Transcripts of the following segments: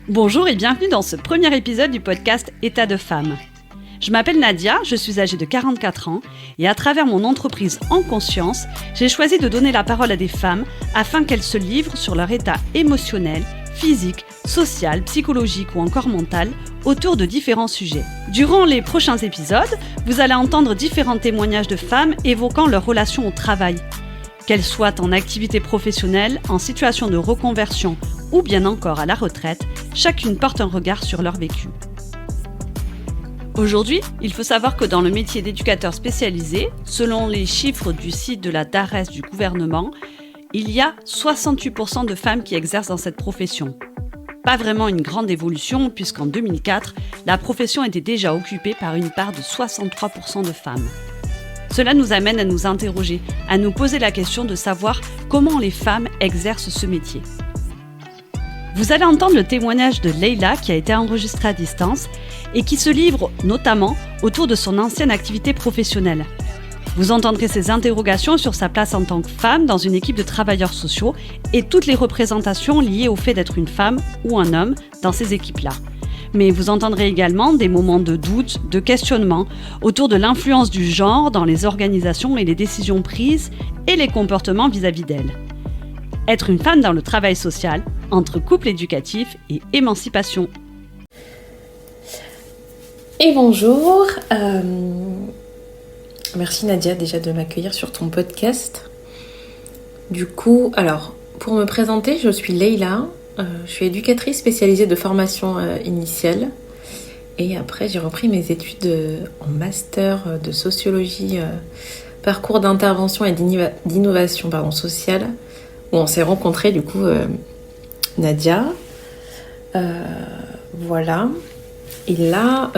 Bonjour et bienvenue dans ce premier épisode du podcast État de femme. Je m'appelle Nadia, je suis âgée de 44 ans et à travers mon entreprise En Conscience, j'ai choisi de donner la parole à des femmes afin qu'elles se livrent sur leur état émotionnel, physique, social, psychologique ou encore mental autour de différents sujets. Durant les prochains épisodes, vous allez entendre différents témoignages de femmes évoquant leur relation au travail. Qu'elles soient en activité professionnelle, en situation de reconversion ou bien encore à la retraite, chacune porte un regard sur leur vécu. Aujourd'hui, il faut savoir que dans le métier d'éducateur spécialisé, selon les chiffres du site de la DARES du gouvernement, il y a 68% de femmes qui exercent dans cette profession. Pas vraiment une grande évolution puisqu'en 2004, la profession était déjà occupée par une part de 63% de femmes. Cela nous amène à nous interroger, à nous poser la question de savoir comment les femmes exercent ce métier. Vous allez entendre le témoignage de Leïla qui a été enregistré à distance et qui se livre notamment autour de son ancienne activité professionnelle. Vous entendrez ses interrogations sur sa place en tant que femme dans une équipe de travailleurs sociaux et toutes les représentations liées au fait d'être une femme ou un homme dans ces équipes-là. Mais vous entendrez également des moments de doute, de questionnement autour de l'influence du genre dans les organisations et les décisions prises et les comportements vis-à-vis d'elles. Être une femme dans le travail social, entre couple éducatif et émancipation. Et bonjour, merci Nadia déjà de m'accueillir sur ton podcast. Du coup, alors pour me présenter, je suis Leïla, je suis éducatrice spécialisée de formation initiale et après j'ai repris mes études en master de sociologie, parcours d'intervention et d'innovation sociale où on s'est rencontrés du coup Nadia, voilà. Et là,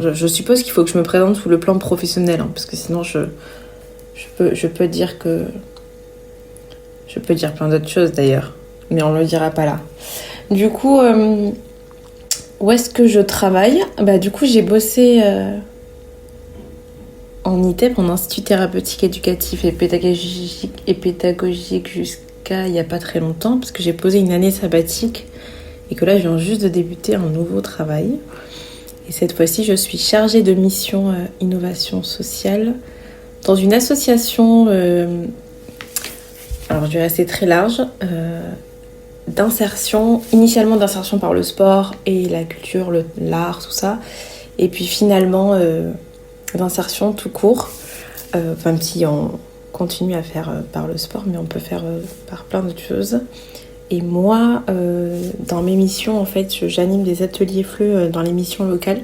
je suppose qu'il faut que je me présente sous le plan professionnel, parce que sinon je peux dire que... Je peux dire plein d'autres choses d'ailleurs, mais on ne le dira pas là. Du coup, où est-ce que je travaille ? Du coup, j'ai bossé en ITEP, en Institut Thérapeutique Éducatif et Pédagogique jusqu'à il n'y a pas très longtemps, parce que j'ai posé une année sabbatique et que là, je viens juste de débuter un nouveau travail. Et cette fois-ci, je suis chargée de mission innovation sociale dans une association, alors je vais rester très large, d'insertion, initialement d'insertion par le sport et la culture, l'art, tout ça. Et puis finalement, d'insertion tout court, même si on continue à faire par le sport, mais on peut faire par plein d'autres choses. Et moi, dans mes missions, en fait, j'anime des ateliers FLE dans les missions locales.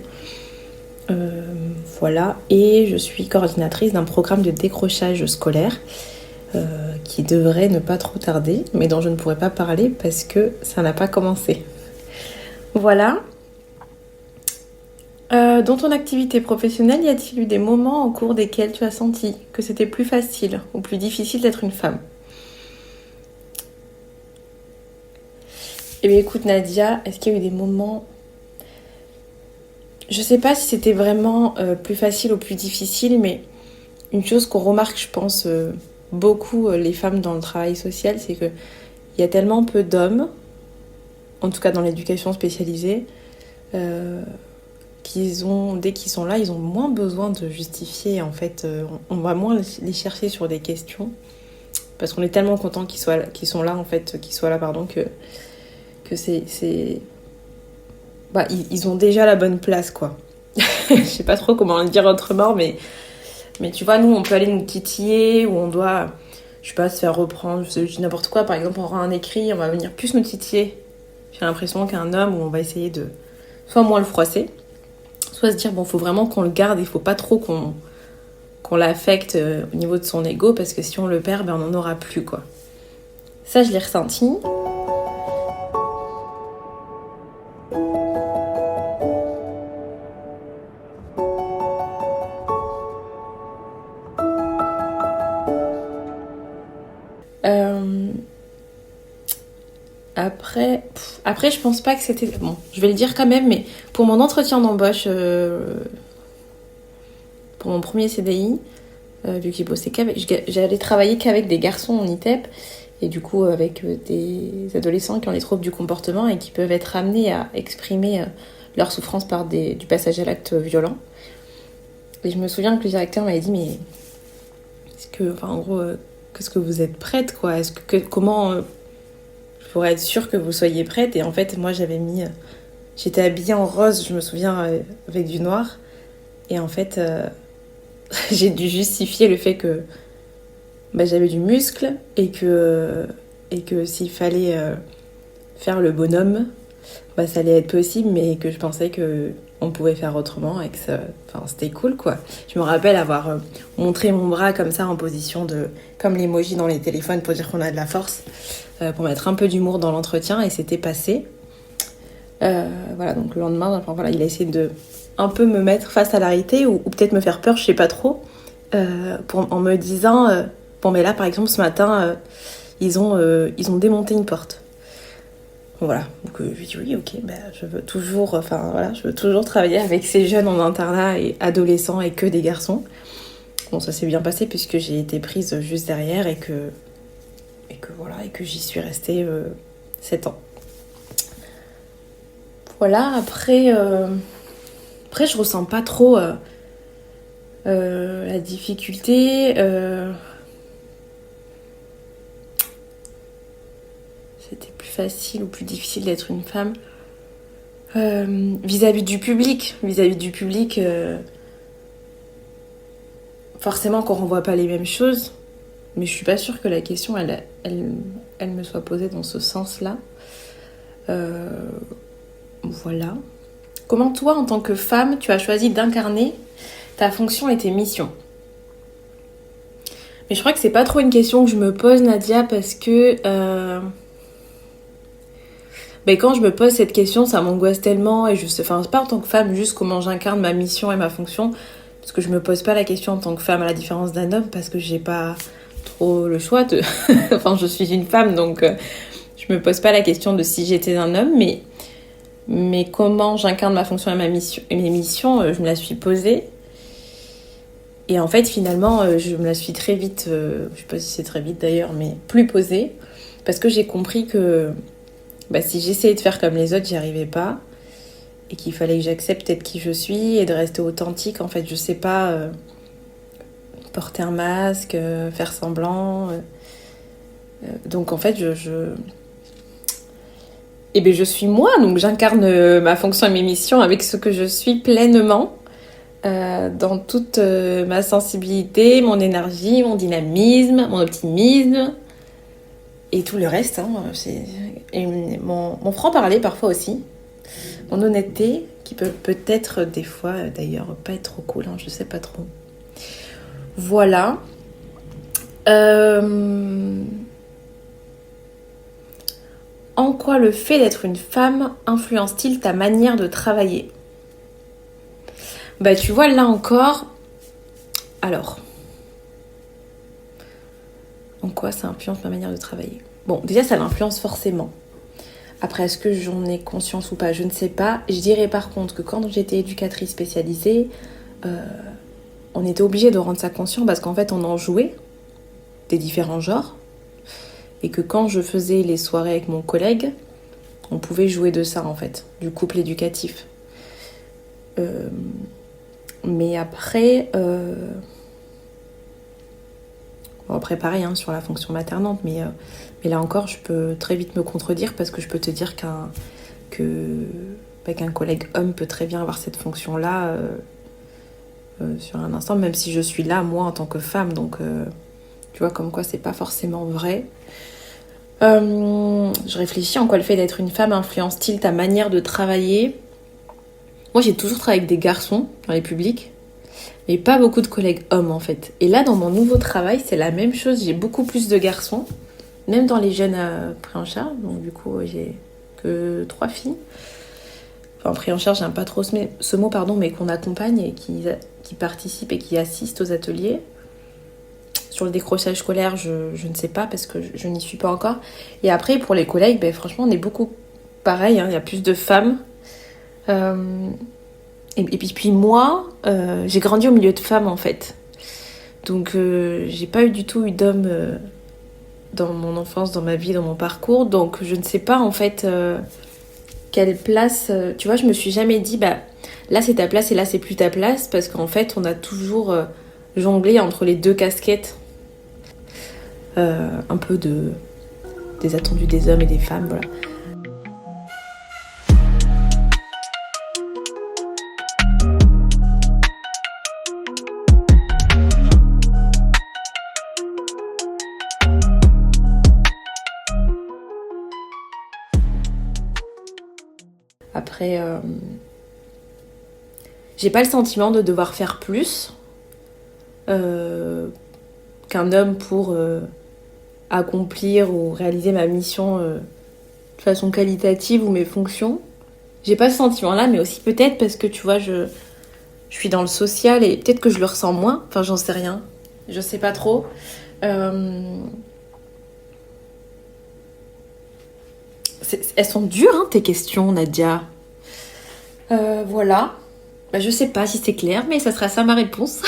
Voilà. Et je suis coordinatrice d'un programme de décrochage scolaire qui devrait ne pas trop tarder, mais dont je ne pourrais pas parler parce que ça n'a pas commencé. Voilà. Dans ton activité professionnelle, y a-t-il eu des moments au cours desquels tu as senti que c'était plus facile ou plus difficile d'être une femme ? Eh bien écoute Nadia, est-ce qu'il y a eu des moments... Je sais pas si c'était vraiment plus facile ou plus difficile, mais une chose qu'on remarque, je pense, beaucoup les femmes dans le travail social, c'est qu'il y a tellement peu d'hommes, en tout cas dans l'éducation spécialisée, dès qu'ils sont là, ils ont moins besoin de justifier. En fait, on va moins les chercher sur des questions, parce qu'on est tellement content qu'ils soient là, que c'est... ils ont déjà la bonne place, quoi. Je sais pas trop comment le dire autrement, mais tu vois, nous, on peut aller nous titiller, ou on doit, je sais pas, se faire reprendre, je dis n'importe quoi. Par exemple, on rend un écrit, on va venir plus nous titiller. J'ai l'impression qu'un homme, où on va essayer de soit moins le froisser, soit se dire, faut vraiment qu'on le garde, il faut pas trop qu'on l'affecte au niveau de son ego, parce que si on le perd, on n'en aura plus, quoi. Ça, je l'ai ressenti. Après, je pense pas que c'était... Bon, je vais le dire quand même, mais pour mon entretien d'embauche, pour mon premier CDI, vu que j'allais travailler qu'avec des garçons en ITEP, Et du coup, avec des adolescents qui ont des troubles du comportement et qui peuvent être amenés à exprimer leur souffrance par du passage à l'acte violent. Et je me souviens que le directeur m'avait dit, mais est-ce que, enfin, en gros, qu'est-ce que vous êtes prête, quoi? Comment je pourrais être sûre que vous soyez prête? Et en fait, moi, j'étais habillée en rose, je me souviens, avec du noir. Et en fait, j'ai dû justifier le fait que j'avais du muscle et que s'il fallait faire le bonhomme, ça allait être possible, mais que je pensais que on pouvait faire autrement et que c'était cool, quoi. Je me rappelle avoir montré mon bras comme ça en position comme l'emoji dans les téléphones pour dire qu'on a de la force, pour mettre un peu d'humour dans l'entretien, et c'était passé. Voilà, donc le lendemain, il a essayé de un peu me mettre face à la réalité ou peut-être me faire peur, je sais pas trop, en me disant bon, mais là, par exemple, ce matin, ils ont démonté une porte. Voilà, donc je lui dis oui, ok, je veux toujours travailler avec ces jeunes en internat et adolescents et que des garçons. Bon, ça s'est bien passé puisque j'ai été prise juste derrière et que j'y suis restée 7 ans. Voilà, après je ressens pas trop la difficulté. C'était plus facile ou plus difficile d'être une femme vis-à-vis du public. Forcément qu'on renvoie pas les mêmes choses, mais je suis pas sûre que la question elle me soit posée dans ce sens-là. Voilà. Comment toi, en tant que femme, tu as choisi d'incarner ta fonction et tes missions? Mais je crois que c'est pas trop une question que je me pose, Nadia, parce que quand je me pose cette question, ça m'angoisse tellement, et c'est pas en tant que femme, juste comment j'incarne ma mission et ma fonction, parce que je me pose pas la question en tant que femme à la différence d'un homme, parce que j'ai pas trop le choix de... je suis une femme, donc je me pose pas la question de si j'étais un homme, mais comment j'incarne ma fonction et mes missions, je me la suis posée. Et en fait, finalement, je me la suis très vite, je sais pas si c'est très vite d'ailleurs, mais plus posée, parce que j'ai compris que si j'essayais de faire comme les autres, j'y arrivais pas, et qu'il fallait que j'accepte d'être qui je suis et de rester authentique. En fait, je sais pas porter un masque, faire semblant. Donc en fait, je suis moi, donc j'incarne ma fonction et mes missions avec ce que je suis pleinement, dans toute ma sensibilité, mon énergie, mon dynamisme, mon optimisme et tout le reste. Et mon franc-parler parfois aussi, mon honnêteté qui peut peut-être des fois d'ailleurs pas être trop cool, je sais pas trop. Voilà. En quoi le fait d'être une femme influence-t-il ta manière de travailler? Tu vois, là encore... Alors... En quoi ça influence ma manière de travailler? Bon, déjà, ça l'influence forcément. Après, est-ce que j'en ai conscience ou pas? Je ne sais pas. Je dirais par contre que quand j'étais éducatrice spécialisée, on était obligé de rendre ça conscient parce qu'en fait, on en jouait des différents genres. Et que quand je faisais les soirées avec mon collègue, on pouvait jouer de ça, en fait, du couple éducatif. Mais après... après, pareil, sur la fonction maternante, mais là encore, je peux très vite me contredire parce que je peux te dire qu'un collègue homme peut très bien avoir cette fonction-là sur un instant, même si je suis là, moi, en tant que femme. Donc, tu vois, comme quoi, c'est pas forcément vrai. Je réfléchis en quoi le fait d'être une femme influence-t-il ta manière de travailler. Moi, j'ai toujours travaillé avec des garçons dans les publics, mais pas beaucoup de collègues hommes, en fait. Et là, dans mon nouveau travail, c'est la même chose. J'ai beaucoup plus de garçons, même dans les jeunes pris en charge. Donc, du coup, j'ai que 3 filles. Enfin, pris en charge, j'aime pas trop ce mot, mais qu'on accompagne et qui participent et qui assistent aux ateliers. Sur le décrochage scolaire, je ne sais pas parce que je n'y suis pas encore. Et après, pour les collègues, franchement, on est beaucoup pareil. Il y a plus de femmes. Et puis moi, j'ai grandi au milieu de femmes, en fait. Donc, j'ai pas du tout eu d'hommes dans mon enfance, dans ma vie, dans mon parcours. Donc je ne sais pas en fait quelle place... tu vois, je me suis jamais dit, bah là c'est ta place et là c'est plus ta place. Parce qu'en fait, on a toujours jonglé entre les deux casquettes. Un peu des attendus des hommes et des femmes, voilà. Après, j'ai pas le sentiment de devoir faire plus qu'un homme pour accomplir ou réaliser ma mission de façon qualitative ou mes fonctions. J'ai pas ce sentiment-là, mais aussi peut-être parce que tu vois, je suis dans le social et peut-être que je le ressens moins. Enfin, j'en sais rien. Je sais pas trop. Elles sont dures, hein, tes questions, Nadia. Voilà. Bah, je sais pas si c'est clair, mais ça sera ça ma réponse.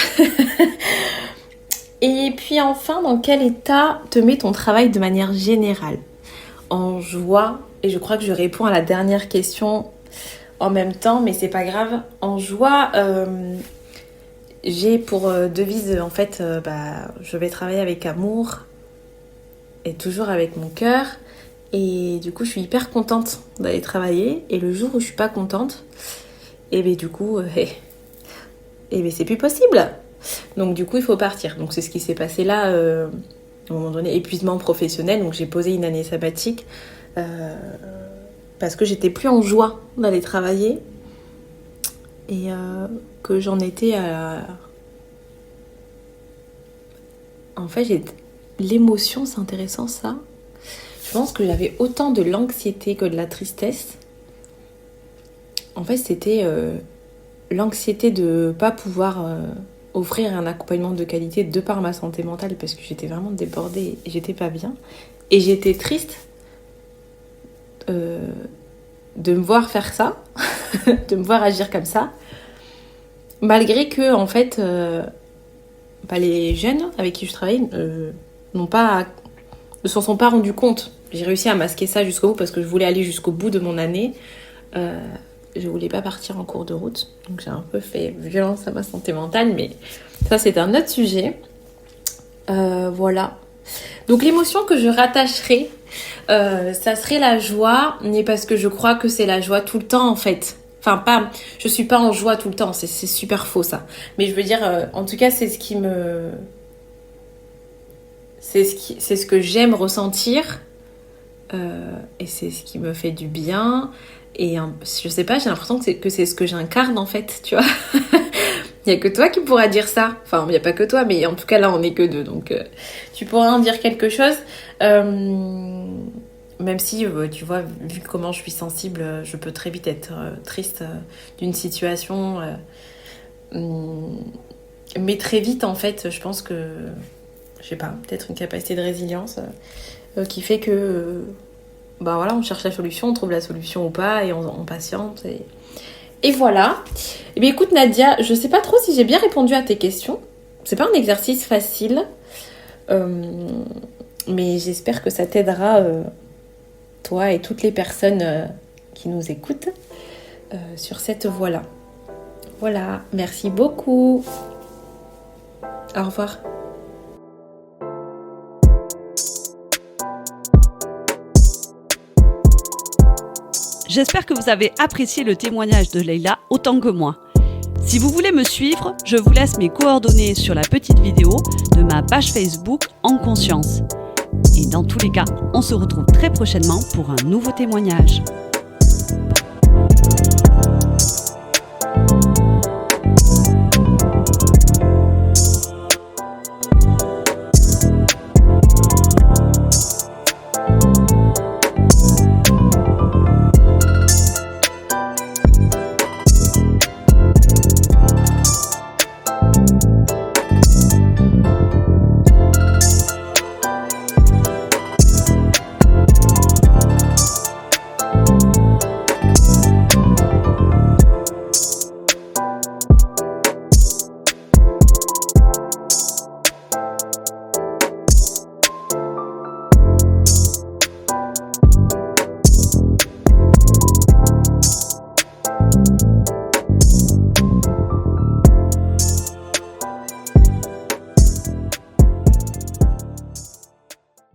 Et puis enfin, dans quel état te met ton travail de manière générale ? En joie, et je crois que je réponds à la dernière question en même temps, mais c'est pas grave. En joie, j'ai pour devise, en fait, je vais travailler avec amour et toujours avec mon cœur. Et du coup, je suis hyper contente d'aller travailler. Et le jour où je suis pas contente, et bien du coup, c'est plus possible. Donc du coup, il faut partir. Donc c'est ce qui s'est passé là, à un moment donné, épuisement professionnel. Donc j'ai posé une année sabbatique parce que j'étais plus en joie d'aller travailler et que j'en étais à... En fait, l'émotion, c'est intéressant ça. Je pense que j'avais autant de l'anxiété que de la tristesse. En fait, c'était l'anxiété de pas pouvoir offrir un accompagnement de qualité de par ma santé mentale parce que j'étais vraiment débordée et j'étais pas bien. Et j'étais triste de me voir faire ça, de me voir agir comme ça, malgré que, en fait, les jeunes avec qui je travaille ne s'en sont pas rendus compte. J'ai réussi à masquer ça jusqu'au bout parce que je voulais aller jusqu'au bout de mon année. Je voulais pas partir en cours de route. Donc j'ai un peu fait violence à ma santé mentale, mais ça c'est un autre sujet. Voilà. Donc l'émotion que je rattacherais, ça serait la joie, mais parce que je crois que c'est la joie tout le temps en fait. Enfin pas, je suis pas en joie tout le temps, c'est super faux ça. Mais je veux dire, en tout cas c'est ce qui me... C'est ce que j'aime ressentir et c'est ce qui me fait du bien et je sais pas, j'ai l'impression que c'est ce que j'incarne en fait, tu vois. Il y a que toi qui pourras dire ça, enfin il y a pas que toi, mais en tout cas là on est que deux, donc tu pourras en dire quelque chose, même si tu vois, vu comment je suis sensible, je peux très vite être triste d'une situation, mais très vite en fait je pense que je sais pas, peut-être une capacité de résilience qui fait que voilà, on cherche la solution, on trouve la solution ou pas et on patiente et voilà. Et bien écoute Nadia, je sais pas trop si j'ai bien répondu à tes questions. C'est pas un exercice facile, mais j'espère que ça t'aidera, toi et toutes les personnes qui nous écoutent, sur cette voie-là. Voilà, merci beaucoup. Au revoir. J'espère que vous avez apprécié le témoignage de Leïla autant que moi. Si vous voulez me suivre, je vous laisse mes coordonnées sur la petite vidéo de ma page Facebook En Conscience. Et dans tous les cas, on se retrouve très prochainement pour un nouveau témoignage.